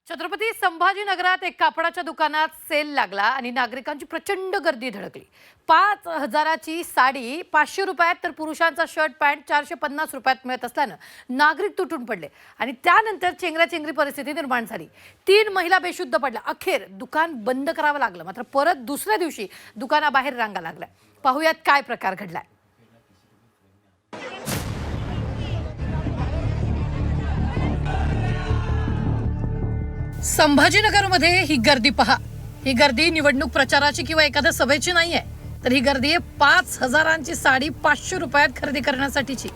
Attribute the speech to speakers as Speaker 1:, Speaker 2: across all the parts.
Speaker 1: छत्रपती संभाजीनगरात एक कापडाच्या दुकानात सेल लागला आणि नागरिकांची प्रचंड गर्दी धडकली। 5,000ची साडी 500 रुपयात तर पुरुषांचा शर्ट पॅन्ट 450 रुपयात मिळत असल्यानं नागरिक तुटून पडले आणि त्यानंतर चेंगराचेंगरी परिस्थिती निर्माण झाली। 3 महिला बेशुद्ध पडल्या। अखेर दुकान बंद करावं लागलं। मात्र परत दुसऱ्या दिवशी दुकानाबाहेर रांगा लागल्या। पाहूयात काय प्रकार घडलाय। संभाजीनगरमध्ये ही गर्दी पहा। ही गर्दी निवडणूक प्रचाराची किंवा एखाद्या सभेची नाहीये, तर ही गर्दी आहे 5,000ची साडी 500 रुपयात खरेदी करण्यासाठीची।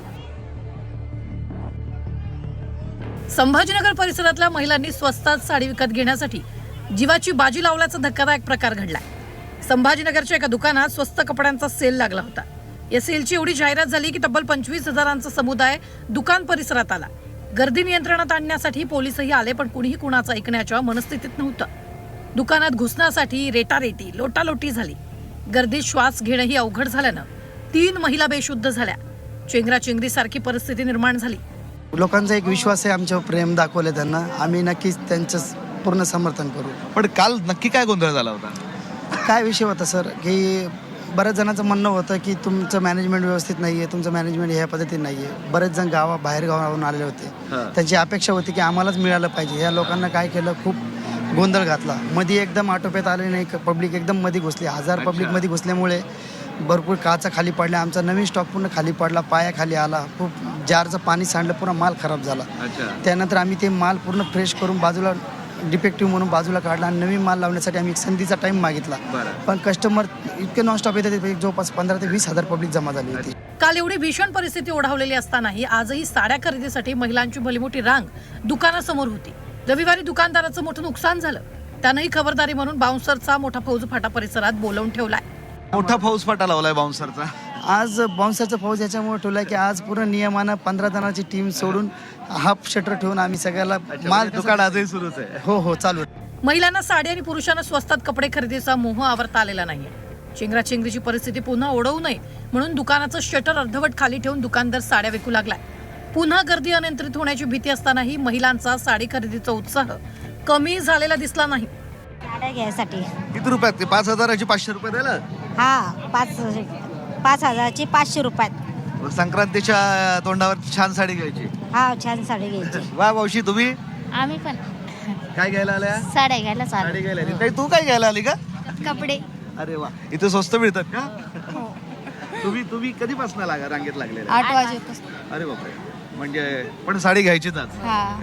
Speaker 1: संभाजीनगर परिसरातल्या महिलांनी स्वस्तात साडी विकत घेण्यासाठी जीवाची बाजी लावल्याचा धक्कादायक प्रकार घडलाय। संभाजीनगरच्या एका दुकानात स्वस्त कपड्यांचा सेल लागला होता। या सेलची एवढी जाहिरात झाली की तब्बल 25,000चा समुदाय दुकान परिसरात आला। गर्दी नियंत्रणात आणण्यासाठी पोलिसही आले, पण कुणीही कुणाचं ऐकण्याच्या मनस्थितीत नव्हतं। दुकानात घुसण्यासाठी रेटारेटी लोटालोटी झाली। गर्दीत श्वास घेणंही अवघड झाल्यानं 3 महिला बेशुद्ध झाल्या। चेंगराचेंगरी सारखी परिस्थिती निर्माण झाली।
Speaker 2: लोकांचा एक विश्वास आहे, आमच्यावर प्रेम दाखवले त्यांना, आम्ही नक्कीच त्यांचं पूर्ण समर्थन करू।
Speaker 3: पण काल नक्की काय गोंधळ झाला होता?
Speaker 2: काय विषय होता सर, की बऱ्याच जणांचं म्हणणं होतं की तुमचं मॅनेजमेंट व्यवस्थित नाही आहे, तुमचं मॅनेजमेंट ह्या पद्धतीने नाही आहे। बरेच जण बाहेर गावावरून आलेले होते, त्यांची अपेक्षा होती की आम्हालाच मिळालं पाहिजे। या लोकांना काय केलं, खूप गोंधळ घातला। मध्ये एकदम आटोप्यात आले नाही, पब्लिक एकदम मध्ये घुसली। 1000 पब्लिक मध्ये घुसल्यामुळे भरपूर काचा खाली पडल्या। आमचा नवीन स्टॉक पूर्ण खाली पडला, पाया खाली आला, खूप जारचं पाणी सांडलं, पूर्ण माल खराब झाला। त्यानंतर आम्ही ते माल पूर्ण फ्रेश करून बाजूला डिफेक्टिव्ह म्हणून बाजूला काढला आणि नवीन माल लावण्यासाठी आम्ही एक संधीचा टाइम मागितला, पण कस्टमर इतके नॉनस्टॉप येतात, जवळपास 15,000 ते 20,000 पब्लिक जमा झाली होती।
Speaker 1: काल एवढी भीषण परिस्थिती ओढावलेली असतानाही आजही साड्या खरेदीसाठी महिलांची भलीमोठी रांग दुकानासमोर होती। रविवारी दुकानदाराचं मोठं नुकसान झालं, त्यानंही खबरदारी म्हणून बाउन्सरचा मोठा फौजफाटा परिसरात बोलावून ठेवलाय।
Speaker 3: मोठा फौजफाटा लावलाय बाउन्सरचा।
Speaker 2: आज बाउन्सरचा फौज याच्यामुळे ठेवलाय की आज पूर्ण नियमानं 15 जणांची टीम सोडून हाफ शटर ठेवून आम्ही सगळ्याला माल
Speaker 3: दुकान आजही सुरूच आहे।
Speaker 2: हो चालू आहे।
Speaker 1: महिलांना साडी आणि पुरुषांना स्वस्तात कपडे खरेदीचा मोह आवरता आलेला नाहीये। चेंगराचेंगरीची परिस्थिती पुन्हा ओढवू नये म्हणून दुकानाचं शटर अर्धवट खाली ठेवून दुकानदार साड्या विकू लागलाय। पुन्हा गर्दी अनियंत्रित होण्याची भीती असतानाही महिलांचा साडी खरेदीचा उत्साह कमी झालेला दिसला नाही।
Speaker 4: साड्या घ्यायसाठी
Speaker 3: किती रुपयात? 5,000ची 500 रुपये द्यायला?
Speaker 4: हा 5,000ची 500 रुपयात।
Speaker 3: संक्रांतीच्या तोंडावर छान साडी घ्यायची।
Speaker 4: हा छान साडी घ्यायची।
Speaker 3: वा मावशी, तुम्ही
Speaker 5: आम्ही पण
Speaker 3: काय घ्यायला आल्या?
Speaker 5: साड्या घ्यायला चालू।
Speaker 3: साडी घ्यायला आली। ताई, तू काय घ्यायला आली का?
Speaker 5: कपडे।
Speaker 3: अरे वा, इथे स्वस्त मिळतात का? तुम्ही कधीपासून रांगेत लागलेले?
Speaker 5: 8 वाजेपासून।
Speaker 3: अरे बापरे, म्हणजे पण साडी घ्यायचीच आज?
Speaker 5: हा।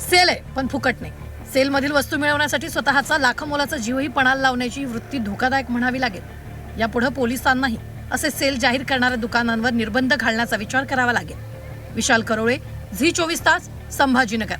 Speaker 1: सेल आहे पण फुकट नाही। सेल मधील वस्तू मिळवण्यासाठी स्वतःचा लाखो मोलाचा जीवही पणाला लावण्याची वृत्ती धोकादायक म्हणावी लागेल। यापुढे पोलिसांनाही असे सेल जाहीर करणाऱ्या दुकानांवर निर्बंध घालण्याचा विचार करावा लागेल। विशाल करोळे, झी 24 तास, संभाजीनगर।